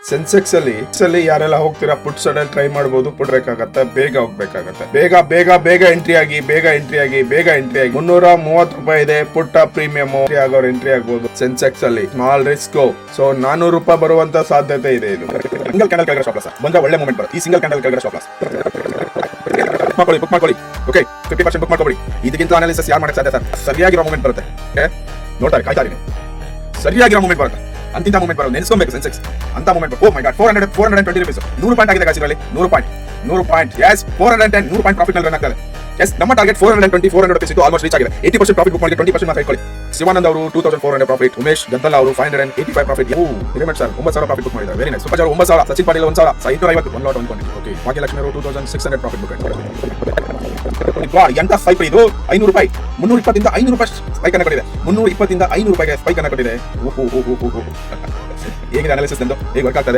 ಸೆನ್ಸೆಕ್ಸ್ ಅಲ್ಲಿ ಯಾರೆಲ್ಲ ಹೋಗ್ತೀರಾ ಪುಟ್ಸ್ ಅಲ್ಲಿ ಟ್ರೈ ಮಾಡಬಹುದು. ಪುಟ್ ಬೇಕಾಗತ್ತೆ, ಬೇಗ ಹೋಗ್ಬೇಕಾಗತ್ತೆ. ಬೇಗ ಬೇಗ ಬೇಗ ಎಂಟ್ರಿ ಆಗಿ, ಬೇಗ ಎಂಟ್ರಿ ಆಗಿ, ಬೇಗ ಎಂಟ್ರಿ ಆಗಿ. 330 ರೂಪಾಯಿ ಇದೆ ಪುಟ್ಟ ಪ್ರೀಮಿಯಂ. ಆಗೋರು ಎಂಟ್ರಿ ಆಗ್ಬಹುದು ಸೆನ್ಸೆಕ್ಸ್ ಅಲ್ಲಿ. Small risk. ಸೊ 400 ರೂಪಾಯಿ ಬರುವಂತ ಸಾಧ್ಯತೆ ಇದೆ. ಇದು ಸಿಂಗಲ್ ಕ್ಯಾಂಡಲ್ ಕೆಳಗಡೆ ಸ್ಟಾಪ್ ಲಾಸ್ ಬಂದ್ರೆ ಒಳ್ಳೆ ಮೂವ್ಮೆಂಟ್ ಬರುತ್ತೆ. ಈ ಸಿಂಗಲ್ ಕ್ಯಾಂಡಲ್ ಕೆಳಗಡೆ ಸ್ಟಾಪ್ ಲಾಸ್ ಬುಕ್ ಮಾಡ್ಕೊಳ್ಳಿ. ಓಕೆ 50% ಬುಕ್ ಮಾಡ್ಕೊಳ್ಳಿ. ಇದಕ್ಕಿಂತ ಅನಾಲಿಸಿಸ್ ಯಾರು ಮಾಡಕ್ಕೆ ಸಾಧ್ಯ ಸರ್? ಸರಿಯಾಗಿರೋ ಮೂವ್ಮೆಂಟ್ ಬರುತ್ತೆ. ನೋಡ್ತಾರೆ, ಕಾಯ್ತಾರೆ ನೀವು. ಸರಿಯಾಗಿರೋ ಮೂವ್ಮೆಂಟ್ ಬರುತ್ತೆ. ಅಂತಿಂತ ಮೂವ್ಮೆಂಟ್ ಬರೋದು ನೆನೆಸ್ಕೊಬೇಕು ಸೆನ್ಸೆಕ್ಸ್ ಅಂತ ಮೂವ್ಮೆಂಟ್. ಓ ಮೈ ಗಾಡ್, 420 ರೂಪೀಸ್. 100 ಪಾಯಿಂಟ್ ಆಗಿದೆ ಗಾಸಿರಲ್ಲಿ. 100 ಪಾಯಿಂಟ್. ಎಸ್ 410 100 ಪಾಯಿಂಟ್ ಪ್ರಾಫಿಟ್ ನಲ್ಲಿ ರನ್ ಆಗ್ತದೆ. ಎಸ್ ನಮ್ಮ ಟಾರ್ಗೆಟ್ 420 400 ರೂಪೀಸ್ ಇತ್ತು. ಆಲ್ಮೋಸ್ಟ್ ರೀಚ್ ಆಗಿದೆ. 80% ಪ್ರಾಫಿಟ್ ಬುಕ್ ಮಾಡಿ 20% ಮಾತ್ರ ಇಟ್ಕೊಳ್ಳಿ. ಶಿವಾನಂದ್ ಅವರು 2400 ಪ್ರಾಫಿಟ್. ಉಮೇಶ್ ಗದ್ದಲ್ ಅವರು 585 profit. Pyramid sir 9000 profit book ಮಾಡಿದ್ದಾರೆ. Very nice. ಸೂಪರ್ ಜರ್ 9000. ಸಚಿನ್ ಪಾಟೀಲ್ 1000. 550 1 ಲಾಟ್ ಅನ್ಕೊಂಡಿದ್ದೆ. ಓಕೆ ಭಾಗ್ಯಲಕ್ಷ್ಮಿ ಅವರು 2600 ಪ್ರಾಫಿಟ್ ಬುಕ್ ಮಾಡಿದ್ದಾರೆ. ಎಂತ ಸ್ಪೈಕ್ ಇದು 500 ರೂಪಾಯಿ. 320 ಇಂದ 500 ರೂಪಾಯಿ ಸ್ಪೈಕ್ ಅನ್ನ ಕೊಟ್ಟಿದೆ. 320 ಇಂದ 500 ರೂಪಾಯಿಗೆ ಸ್ಪೈಕ್ ಅನ್ನ ಕೊಟ್ಟಿದೆ. ಹೇಗಿದೆ ಅನಾಲಿಸಿಸ್ ಎಂದು ಹೇಗೆ ವರ್ಕ್ ಆಗ್ತದೆ?